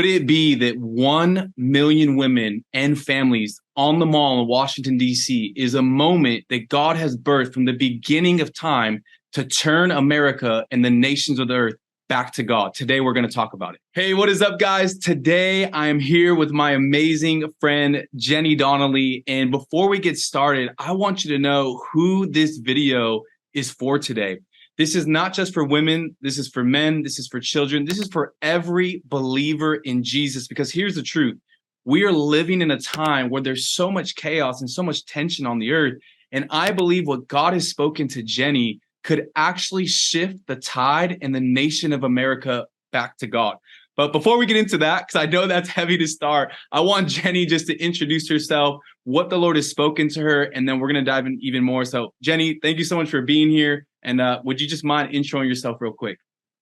Could it be that 1 million women and families on the mall in Washington, D.C. is a moment that God has birthed from the beginning of time to turn America and the nations of the earth back to God? Today, we're going to talk about it. Hey, what is up, guys? Today, I am here with my amazing friend, Jenny Donnelly. And before we get started, I want you to know who this video is for today. This is not just for women. This is for men. This is for children. This is for every believer in Jesus, because here's the truth. We are living in a time where there's so much chaos and so much tension on the earth. And I believe what God has spoken to Jenny could actually shift the tide and the nation of America back to God. But before we get into that, because I know that's heavy to start, I want Jenny just to introduce herself, what the Lord has spoken to her, and then we're going to dive in even more. So Jenny, thank you so much for being here. And would you just mind introing yourself real quick?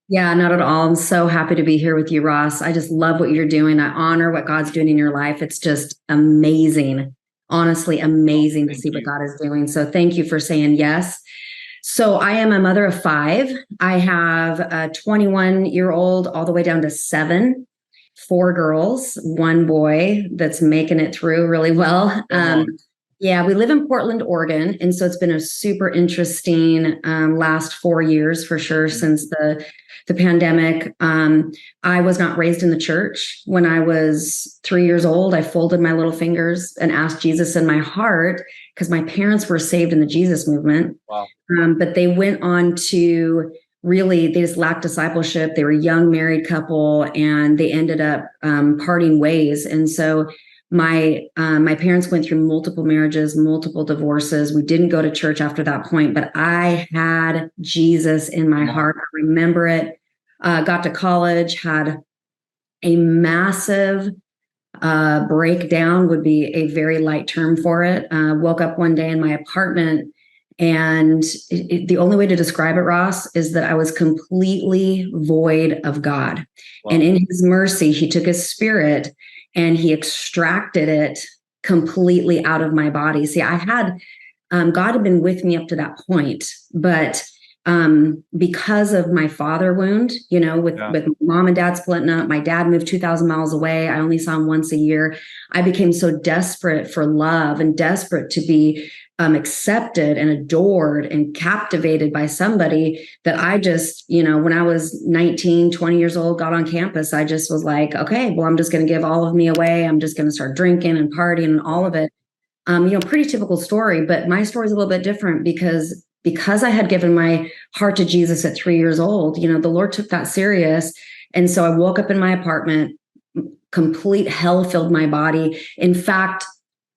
Yeah, not at all. I'm so happy to be here with you, Ross. I just love what you're doing. I honor what God's doing in your life. It's just amazing, honestly, amazing to see what God is doing. So thank you for saying yes. So I am a mother of 5. I have a 21-year-old all the way down to 7, 4 girls, 1 boy that's making it through really well. Yeah, we live in Portland, Oregon. And so it's been a super interesting last 4 years for sure since the pandemic. I was not raised in the church. When I was 3 years old, I folded my little fingers and asked Jesus in my heart, because my parents were saved in the Jesus movement. Wow. But they went on to they just lacked discipleship. They were a young married couple and they ended up parting ways. And so my parents went through multiple marriages, multiple divorces. We didn't go to church after that point, but I had Jesus in my heart. I remember it. Got to college, had a massive breakdown, would be a very light term for it. Woke up one day in my apartment, and the only way to describe it, Ross, is that I was completely void of God. Wow. And in his mercy, he took his spirit and he extracted it completely out of my body. See, I had, God had been with me up to that point, but because of my father wound, with mom and dad splitting up, my dad moved 2,000 miles away. I only saw him once a year. I became so desperate for love and desperate to be accepted and adored and captivated by somebody that I just, when I was 19, 20 years old, got on campus, I just was like, okay, well, I'm just going to give all of me away. I'm just going to start drinking and partying and all of it. Pretty typical story, but my story is a little bit different because I had given my heart to Jesus at 3 years old. The Lord took that serious. And so I woke up in my apartment, complete hell filled my body. In fact,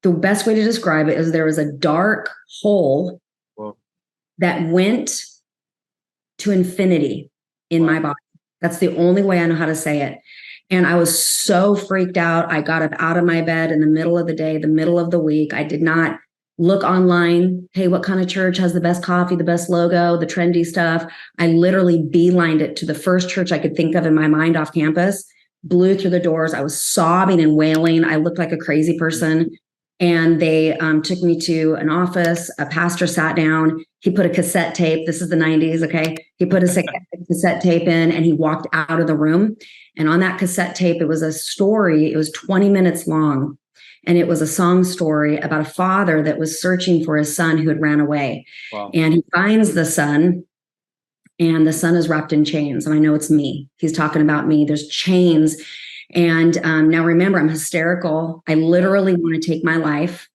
the best way to describe it is there was a dark hole that went to infinity in my body. That's the only way I know how to say it. And I was so freaked out. I got up out of my bed in the middle of the day, the middle of the week. I did not look online. Hey, what kind of church has the best coffee, the best logo, the trendy stuff? I literally beelined it to the first church I could think of in my mind off campus, blew through the doors. I was sobbing and wailing. I looked like a crazy person. And they took me to an office. A pastor sat down. He put a cassette tape. This is the 90s, okay? He put a cassette tape in and he walked out of the room. And on that cassette tape, it was a story. It was 20 minutes long. And it was a song story about a father that was searching for his son who had ran away. Wow. And he finds the son, and the son is wrapped in chains. And I know it's me. He's talking about me. There's chains. And now remember, I'm hysterical. I literally want to take my life.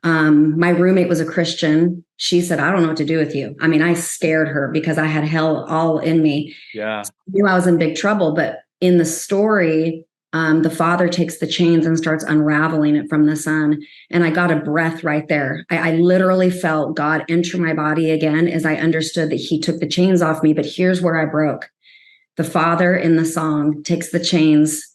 My roommate was a Christian. She said, I don't know what to do with you. I mean, I scared her because I had hell all in me. Yeah. So I knew I was in big trouble. But in the story, the father takes the chains and starts unraveling it from the son. And I got a breath right there. I literally felt God enter my body again as I understood that he took the chains off me. But here's where I broke. The father in the song takes the chains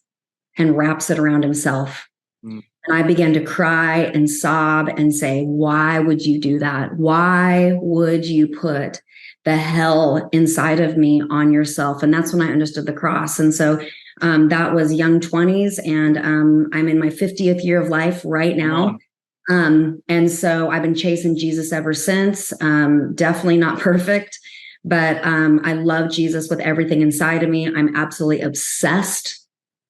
and wraps it around himself. And I began to cry and sob and say, why would you do that? Why would you put the hell inside of me on yourself? And that's when I understood the cross. And so that was young 20s. And I'm in my 50th year of life right now. And so I've been chasing Jesus ever since. Definitely not perfect, but I love Jesus with everything inside of me. I'm absolutely obsessed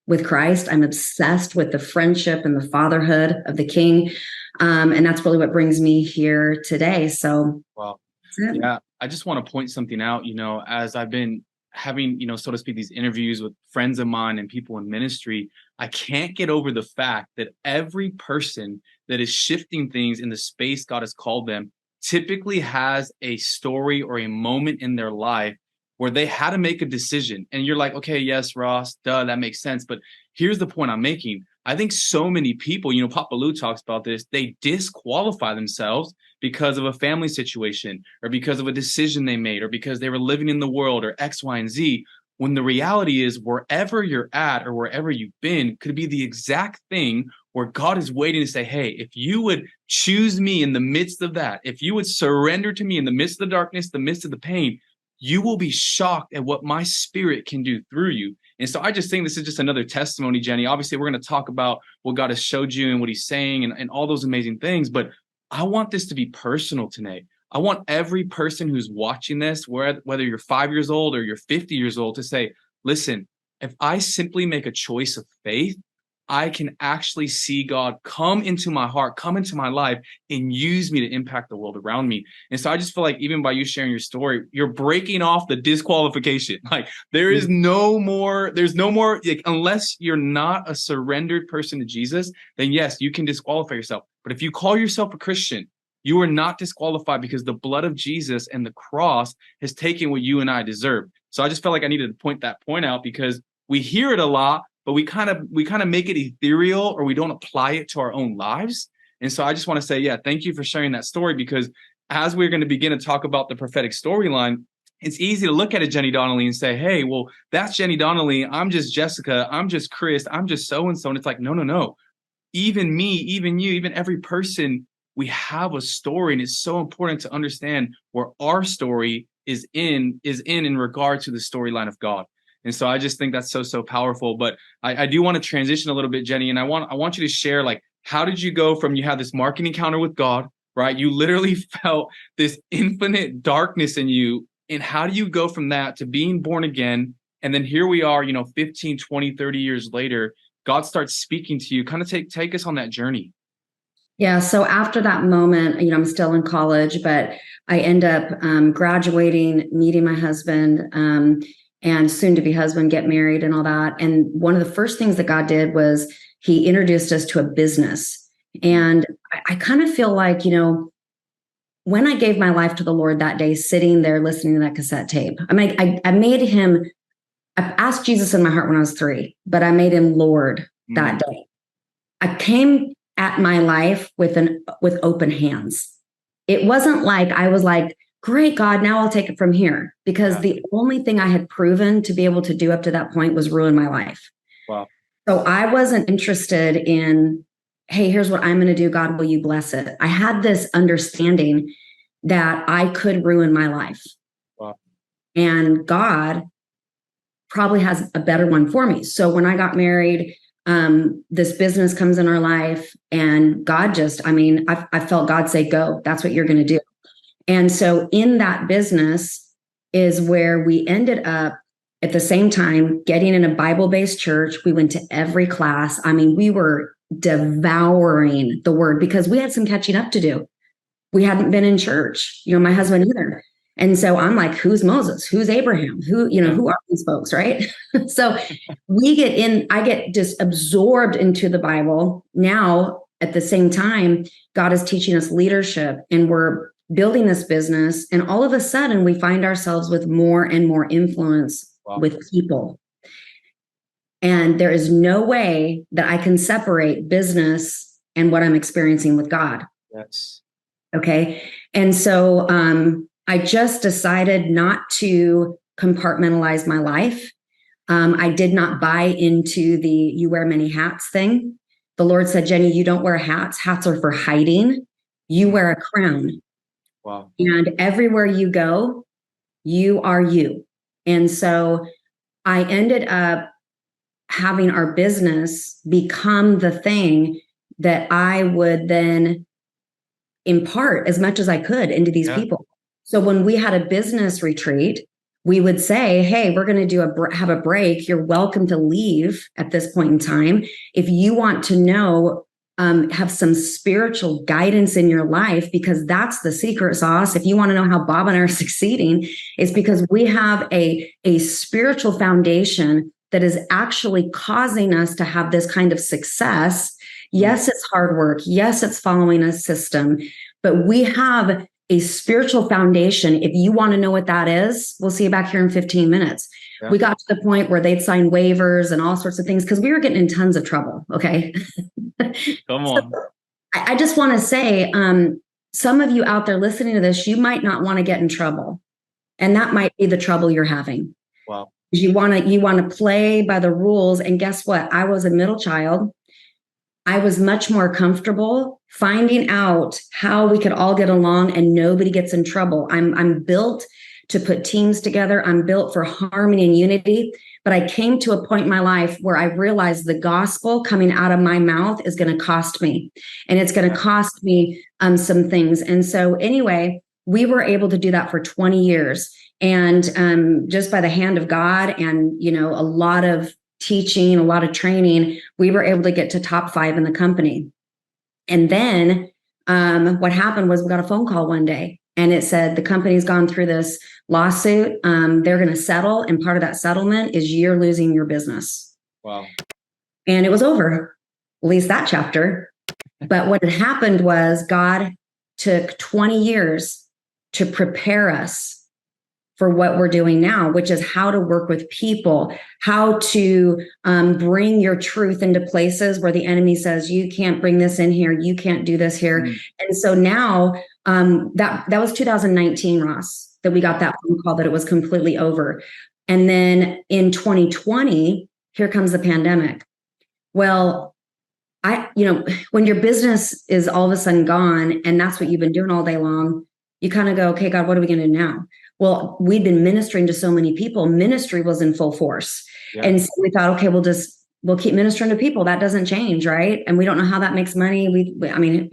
with Christ. I'm obsessed with the friendship and the fatherhood of the King. And that's really what brings me here today. So, Wow. Yeah, I just want to point something out, as I've been having, so to speak, these interviews with friends of mine and people in ministry, I can't get over the fact that every person that is shifting things in the space God has called them typically has a story or a moment in their life where they had to make a decision. And you're like, okay, yes, Ross, duh, that makes sense. But here's the point I'm making. I think so many people, Papa Lou talks about this, they disqualify themselves because of a family situation or because of a decision they made or because they were living in the world or X, Y, and Z. When the reality is wherever you're at or wherever you've been could be the exact thing where God is waiting to say, hey, if you would choose me in the midst of that, if you would surrender to me in the midst of the darkness, the midst of the pain, you will be shocked at what my spirit can do through you. And so I just think this is just another testimony, Jenny. Obviously, we're going to talk about what God has showed you and what he's saying and all those amazing things. But I want this to be personal tonight. I want every person who's watching this, whether you're 5 years old or you're 50 years old, to say, listen, if I simply make a choice of faith, I can actually see God come into my heart, come into my life, and use me to impact the world around me. And so I just feel like even by you sharing your story, you're breaking off the disqualification. Like there's no more, like, unless you're not a surrendered person to Jesus, then yes, you can disqualify yourself. But if you call yourself a Christian, you are not disqualified because the blood of Jesus and the cross has taken what you and I deserve. So I just felt like I needed to point that point out because we hear it a lot, but we kind of make it ethereal or we don't apply it to our own lives. And so I just want to say, yeah, thank you for sharing that story, because as we're going to begin to talk about the prophetic storyline, it's easy to look at a Jenny Donnelly and say, hey, well, that's Jenny Donnelly. I'm just Jessica. I'm just Chris. I'm just so-and-so. And it's like, no. Even me, even you, even every person, we have a story. And it's so important to understand where our story is in regard to the storyline of God. And so I just think that's so powerful. But I do want to transition a little bit, Jenny, and I want you to share, like, how did you go from you had this marketing encounter with God, right? You literally felt this infinite darkness in you. And how do you go from that to being born again? And then here we are, 15, 20, 30 years later, God starts speaking to you. Kind of take us on that journey. Yeah. So after that moment, I'm still in college, but I end up graduating, meeting my husband, and soon to be husband, get married and all that. And one of the first things that God did was he introduced us to a business. And I kind of feel like, when I gave my life to the Lord that day, sitting there listening to that cassette tape, I made him, I asked Jesus in my heart when I was 3, but I made him Lord that day. I came at my life with open hands. It wasn't like I was like, great, God, now I'll take it from here, because the only thing I had proven to be able to do up to that point was ruin my life. Wow. So I wasn't interested in, hey, here's what I'm going to do. God, will you bless it? I had this understanding that I could ruin my life. Wow. And God probably has a better one for me. So when I got married, this business comes in our life, and God just, I felt God say, go, that's what you're going to do. And so in that business is where we ended up at the same time getting in a Bible-based church. We went to every class. We were devouring the word because we had some catching up to do. We hadn't been in church, my husband either. And so I'm like, who's Moses? Who's Abraham? Who are these folks, right? So I get just absorbed into the Bible. Now, at the same time, God is teaching us leadership, and we're building this business. And all of a sudden, we find ourselves with more and more influence with people. And there is no way that I can separate business and what I'm experiencing with God. Yes. Okay. And so, I just decided not to compartmentalize my life. I did not buy into the you wear many hats thing. The Lord said, Jenny, you don't wear hats. Hats are for hiding. You wear a crown. Wow. And everywhere you go, you are you. And so I ended up having our business become the thing that I would then impart as much as I could into these people. So when we had a business retreat, we would say, hey, we're going to have a break. You're welcome to leave at this point in time. If you want to know, have some spiritual guidance in your life, because that's the secret sauce. If you want to know how Bob and I are succeeding, it's because we have a spiritual foundation that is actually causing us to have this kind of success. Yes, it's hard work. Yes, it's following a system, but we have a spiritual foundation. If you want to know what that is, we'll see you back here in 15 minutes. Yeah. We got to the point where they'd sign waivers and all sorts of things because we were getting in tons of trouble. Okay. Come on. So I just want to say, some of you out there listening to this, you might not want to get in trouble. And that might be the trouble you're having. Wow. You want to play by the rules. And guess what? I was a middle child. I was much more comfortable finding out how we could all get along and nobody gets in trouble. I'm built to put teams together. I'm built for harmony and unity. But I came to a point in my life where I realized the gospel coming out of my mouth is going to cost me. And it's going to cost me some things. And so anyway, we were able to do that for 20 years. And just by the hand of God and, a lot of teaching, a lot of training, we were able to get to top 5 in the company. And then what happened was we got a phone call one day and it said, the company's gone through this lawsuit. They're going to settle. And part of that settlement is you're losing your business. Wow. And it was over, at least that chapter. But what had happened was God took 20 years to prepare us for what we're doing now, which is how to work with people, how to bring your truth into places where the enemy says, you can't bring this in here, you can't do this here. Mm. And so now that was 2019, Ross, that we got that phone call that it was completely over. And then in 2020, here comes the pandemic. Well, when your business is all of a sudden gone and that's what you've been doing all day long, you kind of go, okay, God, what are we going to do now? Well, we'd been ministering to so many people. Ministry was in full force. Yeah. And so we thought, okay, we'll keep ministering to people. That doesn't change, right? And we don't know how that makes money.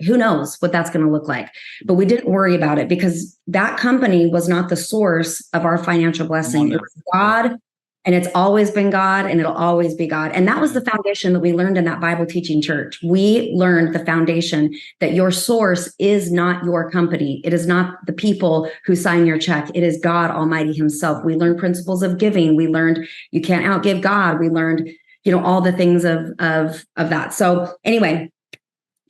Who knows what that's going to look like? But we didn't worry about it because that company was not the source of our financial blessing. It was God. And it's always been God and it'll always be God. And that was the foundation that we learned in that Bible teaching church. We learned the foundation that your source is not your company. It is not the people who sign your check. It is God Almighty himself. We learned principles of giving. We learned you can't outgive God. We learned, all the things of that. So anyway,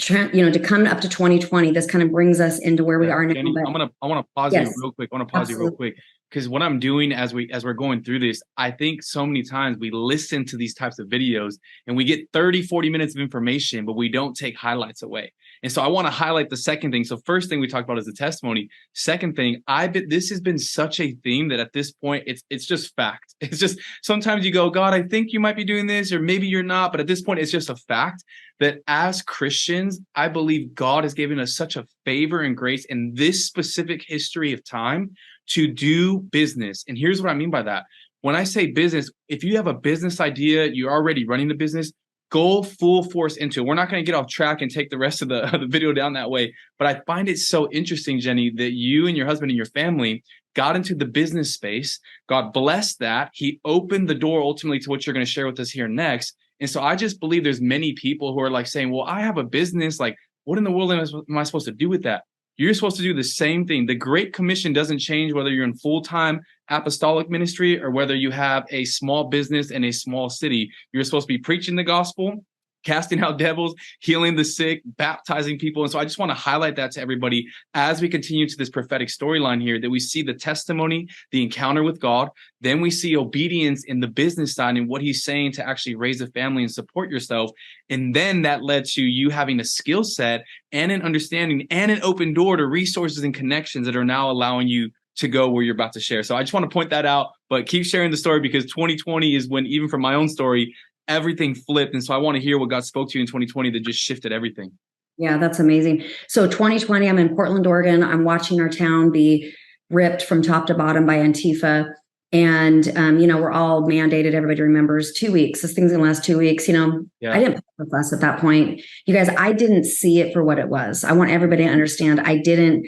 to come up to 2020, this kind of brings us into where we are now. Jenny, I want to pause you real quick. Because what I'm doing as we're going through this, I think so many times we listen to these types of videos and we get 30, 40 minutes of information, but we don't take highlights away. And so I want to highlight the second thing. So first thing we talked about is the testimony. Second thing, this has been such a theme that at this point, it's just fact. It's just, sometimes you go, God, I think you might be doing this, or maybe you're not. But at this point, it's just a fact that as Christians, I believe God has given us such a favor and grace in this specific history of time to do business. And here's what I mean by that. When I say business, if you have a business idea, you're already running the business, go full force into it. We're not going to get off track and take the rest of the video down that way. But I find it so interesting, Jenny, that you and your husband and your family got into the business space. God blessed that. He opened the door ultimately to what you're going to share with us here next. And so I just believe there's many people who are like saying, well, I have a business. Like, what in the world am I supposed to do with that? You're supposed to do the same thing. The Great Commission doesn't change whether you're in full-time apostolic ministry or whether you have a small business in a small city. You're supposed to be preaching the gospel, casting out devils, healing the sick, baptizing people. And so I just want to highlight that to everybody as we continue to this prophetic storyline here, that we see the testimony, the encounter with God. Then we see obedience in the business side and what he's saying to actually raise a family and support yourself. And then that led to you having a skill set and an understanding and an open door to resources and connections that are now allowing you to go where you're about to share. So I just want to point that out, but keep sharing the story because 2020 is when, even from my own story, everything flipped. And so I want to hear what God spoke to you in 2020 that just shifted everything. Yeah, that's amazing. So 2020, I'm in Portland, Oregon. I'm watching our town be ripped from top to bottom by Antifa. And, we're all mandated. Everybody remembers 2 weeks. This thing's going to last 2 weeks. Yeah. I didn't put the fuss at that point. You guys, I didn't see it for what it was. I want everybody to understand. I didn't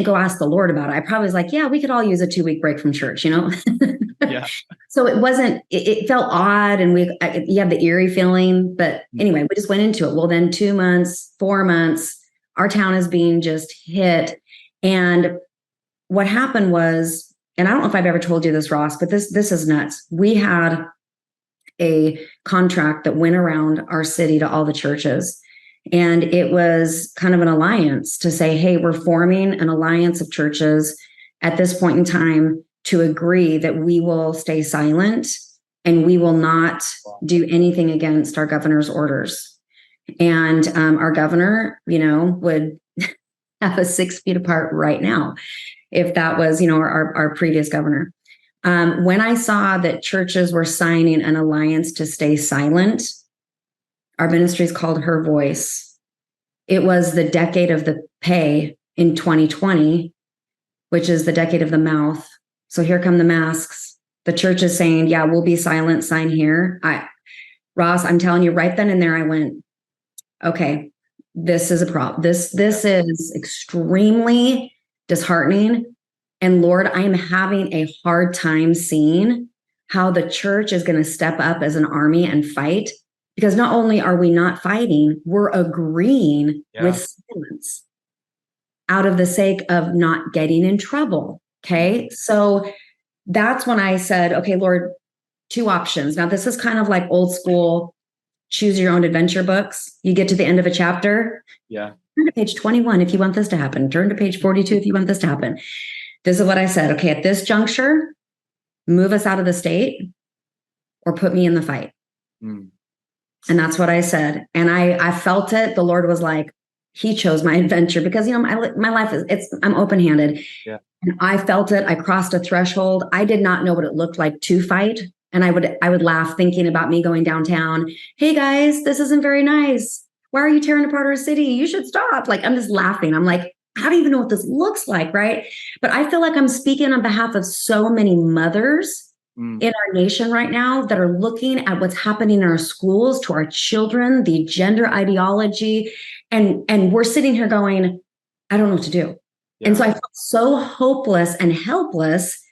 go ask the Lord about it. I probably was like, yeah, we could all use a 2-week break from church, Yeah. So it wasn't, it felt odd. And you have the eerie feeling, but anyway, we just went into it. Well, then 2 months, 4 months, our town is being just hit. And what happened was, and I don't know if I've ever told you this, Ross, but this is nuts. We had a contract that went around our city to all the churches. And it was kind of an alliance to say, hey, we're forming an alliance of churches at this point in time to agree that we will stay silent and we will not do anything against our governor's orders. And our governor, would have us 6 feet apart right now, if that was, our previous governor. When I saw that churches were signing an alliance to stay silent, our ministry is called Her Voice. It was the decade of the pay in 2020, which is the decade of the mouth. So here come the masks. The church is saying, yeah, we'll be silent, sign here. Ross, I'm telling you, right then and there, I went, okay, this is a problem. This is extremely disheartening. And Lord, I am having a hard time seeing how the church is going to step up as an army and fight, because not only are we not fighting, we're agreeing with silence out of the sake of not getting in trouble. Okay. So that's when I said, okay, Lord, 2 options. Now, this is kind of like old school choose your own adventure books. You get to the end of a chapter. Yeah. Turn to page 21 if you want this to happen. Turn to page 42 if you want this to happen. This is what I said. Okay, at this juncture, move us out of the state or put me in the fight. And that's what I said. And I felt it. The Lord was like, he chose my adventure because, my life I'm open-handed. Yeah. And I felt it. I crossed a threshold. I did not know what it looked like to fight. And I would laugh thinking about me going downtown. Hey guys, this isn't very nice. Why are you tearing apart our city? You should stop. Like, I'm just laughing. I'm like, I don't even know what this looks like, right? But I feel like I'm speaking on behalf of so many mothers in our nation right now that are looking at what's happening in our schools to our children, the gender ideology. And we're sitting here going, I don't know what to do. Yeah. And so I felt so hopeless and helpless.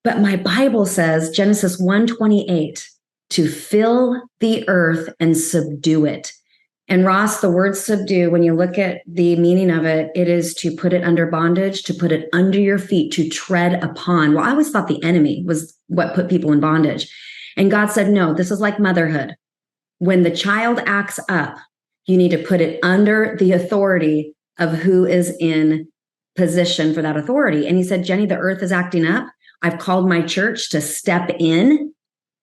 But my Bible says, Genesis 1:28, to fill the earth and subdue it. And Ross, the word subdue, when you look at the meaning of it, it is to put it under bondage, to put it under your feet, to tread upon. Well, I always thought the enemy was what put people in bondage. And God said, no, this is like motherhood. When the child acts up, you need to put it under the authority of who is in position for that authority. And he said, Jenny, the earth is acting up. I've called my church to step in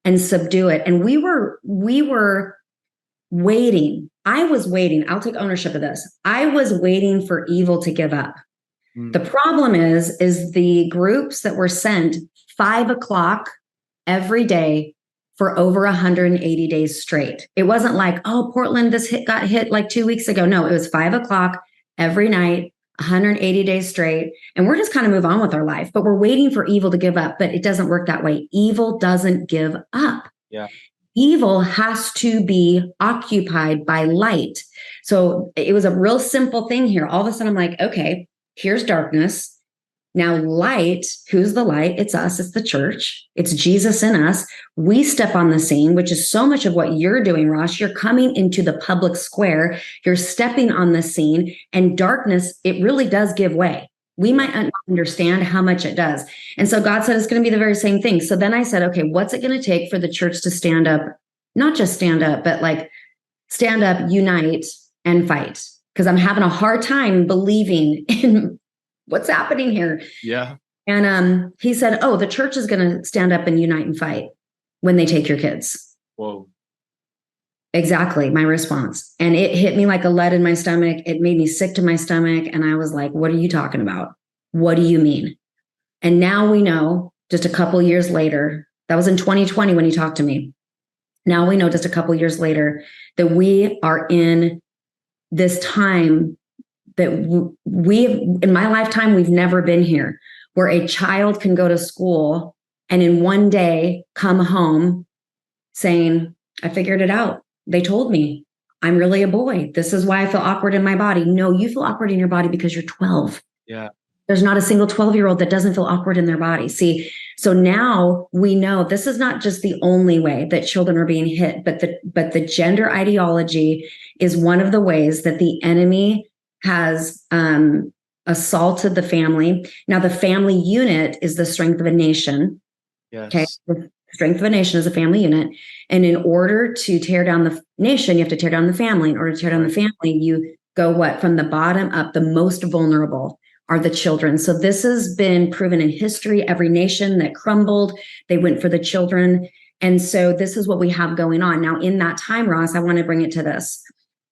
and subdue it. And we were waiting. I was waiting. I'll take ownership of this. I was waiting for evil to give up. The problem is the groups that were sent 5 o'clock every day for over 180 days straight. It wasn't like, oh, Portland, got hit like 2 weeks ago. No, it was 5 o'clock every night, 180 days straight. And we're just kind of move on with our life, but we're waiting for evil to give up. But it doesn't work that way. Evil doesn't give up. Yeah. Evil has to be occupied by light. So it was a real simple thing here. All of a sudden, I'm like, okay, here's darkness. Now light, who's the light? It's us, it's the church. It's Jesus in us. We step on the scene, which is so much of what you're doing, Ross. You're coming into the public square. You're stepping on the scene, and darkness, it really does give way. We might not understand how much it does. And so God said it's going to be the very same thing. So then I said, okay, what's it going to take for the church to stand up? Not just stand up, but like stand up, unite, and fight. Because I'm having a hard time believing in what's happening here. Yeah. And he said, oh, the church is going to stand up and unite and fight when they take your kids. Whoa. Exactly, my response. And it hit me like a lead in my stomach. It made me sick to my stomach. And I was like, what are you talking about? What do you mean? And now we know, just a couple years later, that was in 2020 when he talked to me. Now we know just a couple years later that we are in this time that in my lifetime, we've never been here, where a child can go to school and in one day come home saying, I figured it out. They told me I'm really a boy. This is why I feel awkward in my body. No, you feel awkward in your body because you're 12. Yeah. There's not a single 12-year-old that doesn't feel awkward in their body. See, so now we know this is not just the only way that children are being hit, but the gender ideology is one of the ways that the enemy has assaulted the family. Now, the family unit is the strength of a nation. Yes. Okay. The strength of a nation is a family unit. And in order to tear down the nation, you have to tear down the family. In order to tear down the family, you go what? From the bottom up, the most vulnerable are the children. So this has been proven in history. Every nation that crumbled, they went for the children. And so this is what we have going on. Now, in that time, Ross, I want to bring it to this.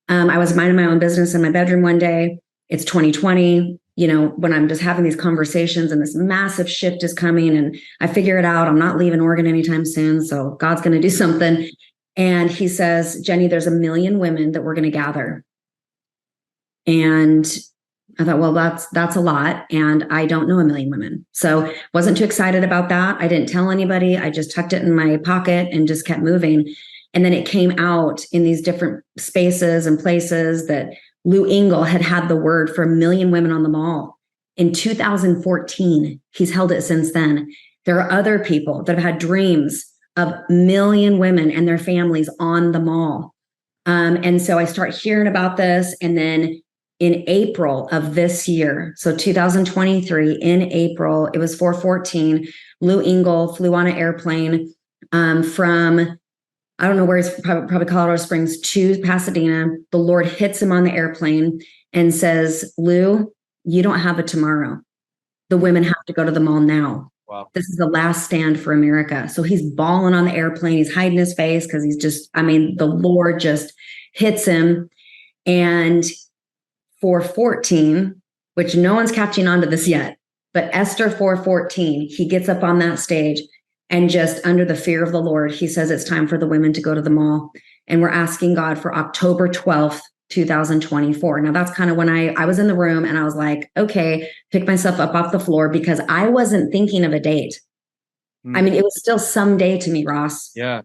I was minding my own business in my bedroom one day. It's 2020, when I'm just having these conversations and this massive shift is coming and I figure it out. I'm not leaving Oregon anytime soon. So God's going to do something. And he says, Jenny, there's 1 million women that we're going to gather. And I thought, well, that's a lot. And I don't know 1 million women. So wasn't too excited about that. I didn't tell anybody. I just tucked it in my pocket and just kept moving. And then it came out in these different spaces and places that Lou Engle had the word for 1 million women on the mall in 2014. He's held it since then. There are other people that have had dreams of 1 million women and their families on the mall. And so I start hearing about this. And then in April of this year, so 2023, in April, it was 4/14, Lou Engle flew on an airplane from, I don't know where he's probably Colorado Springs, to Pasadena. The Lord hits him on the airplane and says, Lou, you don't have a tomorrow. The women have to go to the mall now. Wow. This is the last stand for America. So he's bawling on the airplane. He's hiding his face because the Lord just hits him. And 4/14, which no one's catching on to this yet, but Esther 4/14, he gets up on that stage and just under the fear of the Lord, he says it's time for the women to go to the mall. And we're asking God for October 12th, 2024. Now that's kind of when I was in the room and I was like, okay, pick myself up off the floor because I wasn't thinking of a date. It was still some day to me, Ross. Yeah.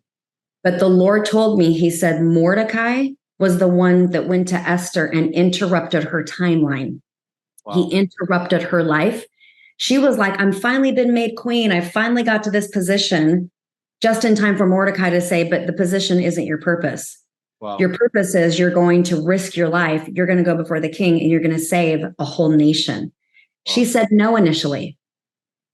But the Lord told me, he said, Mordecai was the one that went to Esther and interrupted her timeline. Wow. He interrupted her life. She was like, I'm finally been made queen. I finally got to this position just in time for Mordecai to say, but the position isn't your purpose. Wow. Your purpose is you're going to risk your life. You're going to go before the king and you're going to save a whole nation. Wow. She said no initially.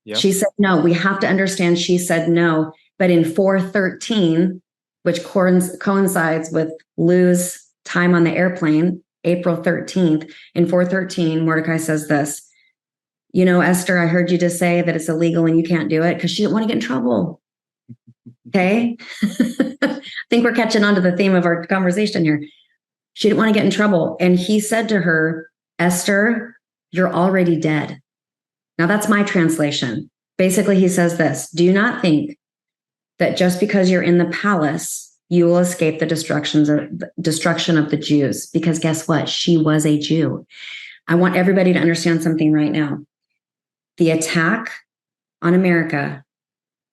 Yep. She said no. We have to understand she said no. But in 4/13, which coincides with Lou's time on the airplane, April 13th, in 4/13, Mordecai says this, Esther, I heard you just say that it's illegal and you can't do it because she didn't want to get in trouble. Okay. I think we're catching on to the theme of our conversation here. She didn't want to get in trouble. And he said to her, Esther, you're already dead. Now that's my translation. Basically, he says this, do not think that just because you're in the palace, you will escape the destruction of the Jews. Because guess what? She was a Jew. I want everybody to understand something right now. The attack on America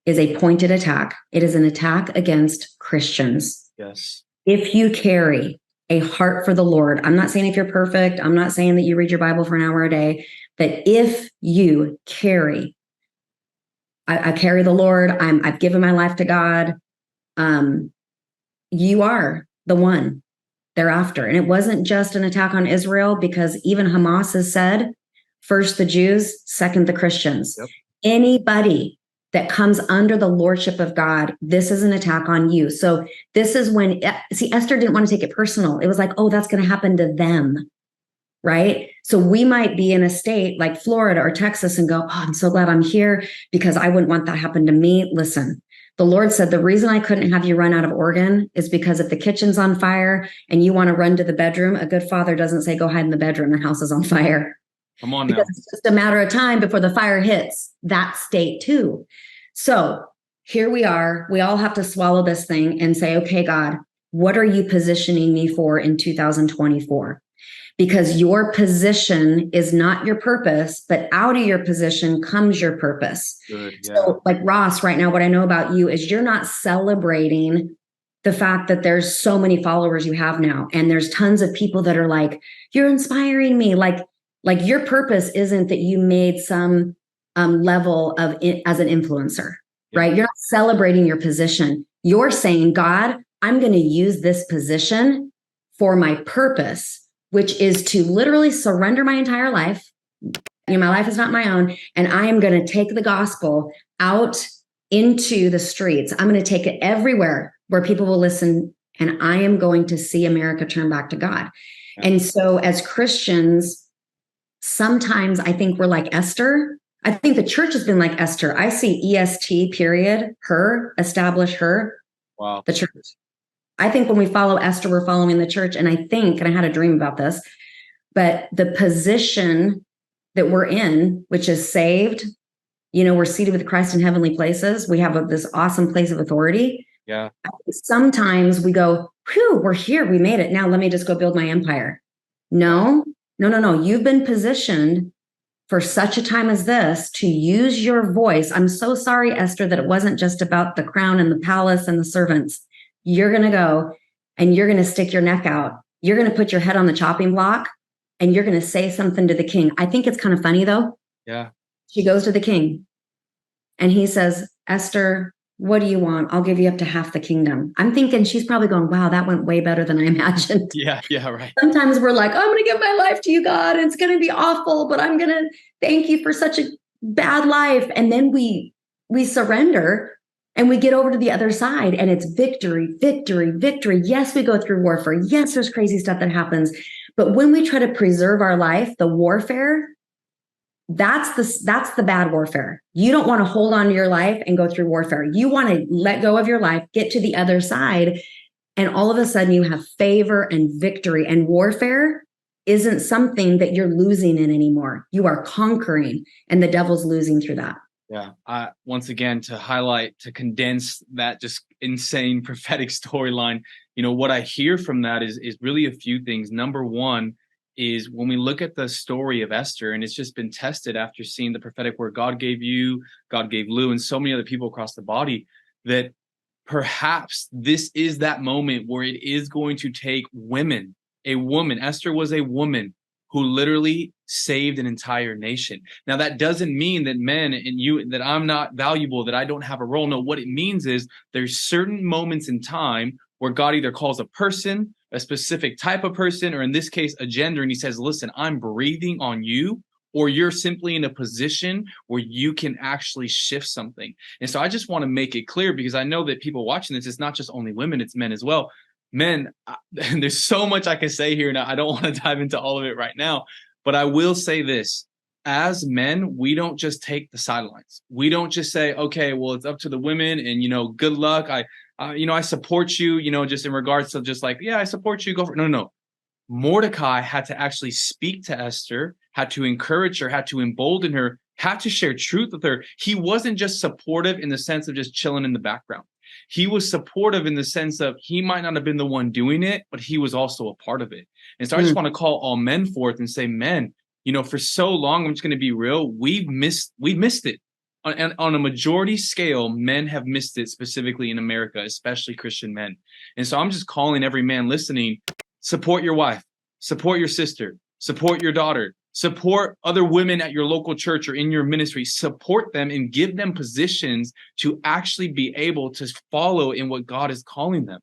is a pointed attack. It is an attack against Christians. Yes. If you carry a heart for the Lord, I'm not saying if you're perfect, I'm not saying that you read your Bible for an hour a day, but if you carry, I carry the Lord, I've given my life to God, you are the one thereafter. And it wasn't just an attack on Israel, because even Hamas has said, first the Jews, second the Christians. Yep. Anybody that comes under the lordship of God, this is an attack on you. So this is when, Esther didn't want to take it personal. It was like, oh, that's going to happen to them, right? So we might be in a state like Florida or Texas and go, oh, I'm so glad I'm here because I wouldn't want that to happen to me. Listen, the Lord said, the reason I couldn't have you run out of Oregon is because if the kitchen's on fire and you want to run to the bedroom, a good father doesn't say, go hide in the bedroom, the house is on fire. Come on now. Because it's just a matter of time before the fire hits that state too. So here we are. We all have to swallow this thing and say, okay, God, what are you positioning me for in 2024? because your position is not your purpose, but out of your position comes your purpose. Good, yeah. So like Ross, right now, what I know about you is you're not celebrating the fact that there's so many followers you have now. And there's tons of people that are like, you're inspiring me. Like your purpose isn't that you made some level of it as an influencer, right? You're not celebrating your position. You're saying, God, I'm going to use this position for my purpose, which is to literally surrender my entire life. My life is not my own. And I am going to take the gospel out into the streets. I'm going to take it everywhere where people will listen. And I am going to see America turn back to God. And so as Christians, sometimes I think we're like Esther. I think the church has been like Esther. I see EST period, her, establish her, the church. I think when we follow Esther, we're following the church. And I think, and I had a dream about this, but the position that we're in, which is saved, we're seated with Christ in heavenly places. We have this awesome place of authority. Yeah. Sometimes we go, whew, we're here. We made it. Now let me just go build my empire. No. You've been positioned for such a time as this to use your voice. I'm so sorry, Esther, that it wasn't just about the crown and the palace and the servants. You're going to go and you're going to stick your neck out. You're going to put your head on the chopping block and you're going to say something to the king. I think it's kind of funny though. Yeah. She goes to the king and he says, Esther, what do you want? I'll give you up to half the kingdom. I'm thinking she's probably going, wow, that went way better than I imagined. Yeah, right. Sometimes we're like, oh, I'm going to give my life to you, God, and it's going to be awful, but I'm going to thank you for such a bad life. And then we surrender and we get over to the other side and it's victory, victory, victory. Yes, we go through warfare. Yes, there's crazy stuff that happens. But when we try to preserve our life, the warfare, that's the bad warfare. You don't want to hold on to your life and go through warfare. You want to let go of your life, get to the other side, and all of a sudden you have favor and victory. And warfare isn't something that you're losing in anymore. You are conquering, and the devil's losing through that. Yeah. Once again, to condense that just insane prophetic storyline, what I hear from that is really a few things. Number one is when we look at the story of Esther, and it's just been tested after seeing the prophetic word God gave you, God gave Lou, and so many other people across the body, that perhaps this is that moment where it is going to take women. A woman, Esther was a woman who literally saved an entire nation. Now, that doesn't mean that men and you, that I'm not valuable, that I don't have a role. No, what it means is there's certain moments in time where God either calls a person, a specific type of person, or in this case, a gender, and he says, listen, I'm breathing on you, or you're simply in a position where you can actually shift something. And so I just want to make it clear, because I know that people watching this, it's not just only women, it's men as well. Men, there's so much I can say here, and I don't want to dive into all of it right now, but I will say this. As men, we don't just take the sidelines. We don't just say, okay, well, it's up to the women and, good luck. I support you, just in regards to just like, yeah, I support you. Go for it. No. Mordecai had to actually speak to Esther, had to encourage her, had to embolden her, had to share truth with her. He wasn't just supportive in the sense of just chilling in the background. He was supportive in the sense of he might not have been the one doing it, but he was also a part of it. And so I just want to call all men forth and say, men, for so long, I'm just going to be real, we've missed it. On a majority scale, men have missed it, specifically in America, especially Christian men. And so I'm just calling every man listening, support your wife, support your sister, support your daughter, support other women at your local church or in your ministry, support them and give them positions to actually be able to follow in what God is calling them.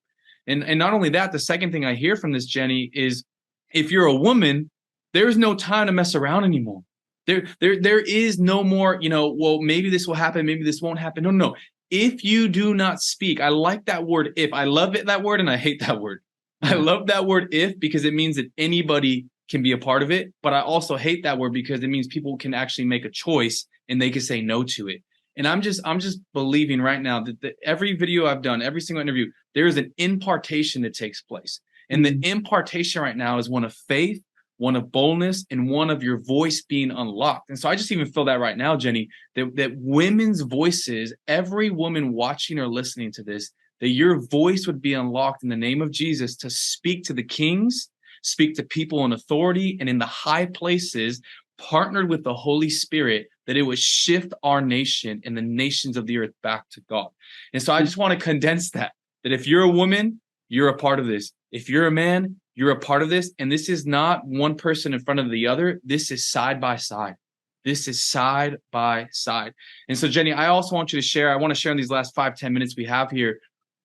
And not only that, the second thing I hear from this, Jenny, is if you're a woman, there's no time to mess around anymore. There is no more, well, maybe this will happen, maybe this won't happen. No. If you do not speak, I like that word if. I love it, that word, and I hate that word. I love that word if because it means that anybody can be a part of it. But I also hate that word because it means people can actually make a choice and they can say no to it. And I'm just believing right now that every video I've done, every single interview, there is an impartation that takes place. And the impartation right now is one of faith, one of boldness, and one of your voice being unlocked. And so I just even feel that right now, Jenny, that women's voices, every woman watching or listening to this, that your voice would be unlocked in the name of Jesus to speak to the kings, speak to people in authority and in the high places, partnered with the Holy Spirit, that it would shift our nation and the nations of the earth back to God. And so I just want to condense that if you're a woman, you're a part of this. If you're a man, you're a part of this. And this is not one person in front of the other. This is side by side. This is side by side. And so, Jenny, I also want you to share, I want to share in these last 5-10 minutes we have here,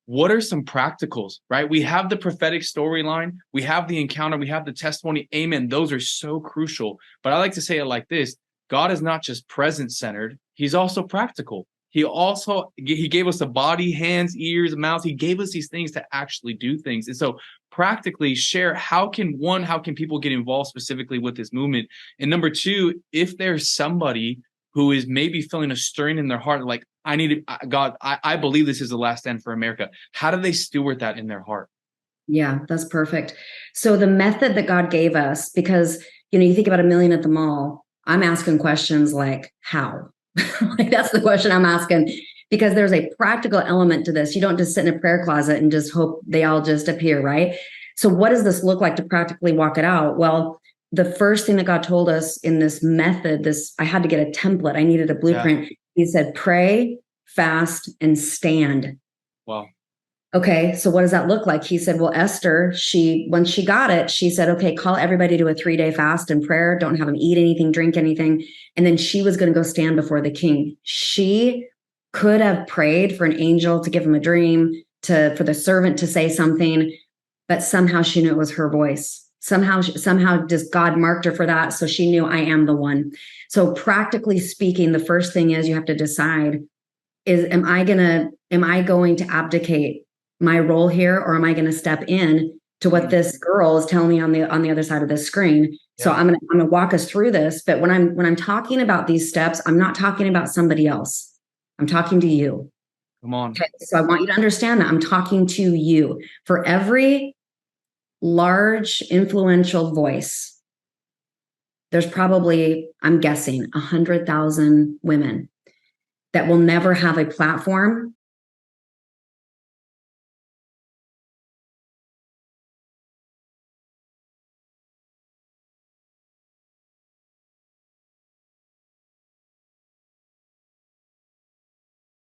what are some practicals, right? We have the prophetic storyline, we have the encounter, we have the testimony. Amen. Those are so crucial. But I like to say it like this: God is not just present-centered, he's also practical. He gave us a body, hands, ears, mouth. He gave us these things to actually do things. And so practically share, how can people get involved specifically with this movement? And number two, if there's somebody who is maybe feeling a stirring in their heart, like, I believe this is the last stand for America, how do they steward that in their heart? Yeah, that's perfect. So the method that God gave us, because, you think about 1 million at the mall, I'm asking questions like, how? Like, that's the question I'm asking, because there's a practical element to this. You don't just sit in a prayer closet and just hope they all just appear, right? So what does this look like to practically walk it out? Well, the first thing that God told us in this method, I had to get a template. I needed a blueprint. Yeah. He said, pray, fast, and stand. Wow. Okay, so what does that look like? He said, well, Esther, when she got it, she said, okay, call everybody to a 3-day fast and prayer. Don't have them eat anything, drink anything. And then she was going to go stand before the king. She could have prayed for an angel to give him a dream, for the servant to say something, but somehow she knew it was her voice. Somehow just God marked her for that. So she knew, I am the one. So practically speaking, the first thing is you have to decide is, am I going to abdicate my role here, or am I going to step in to what this girl is telling me on the other side of the screen? Yeah. So I'm going to walk us through this. But when I'm talking about these steps, I'm not talking about somebody else. I'm talking to you. Come on. Okay, so I want you to understand that I'm talking to you. For every large, influential voice, there's probably, I'm guessing, 100,000 women that will never have a platform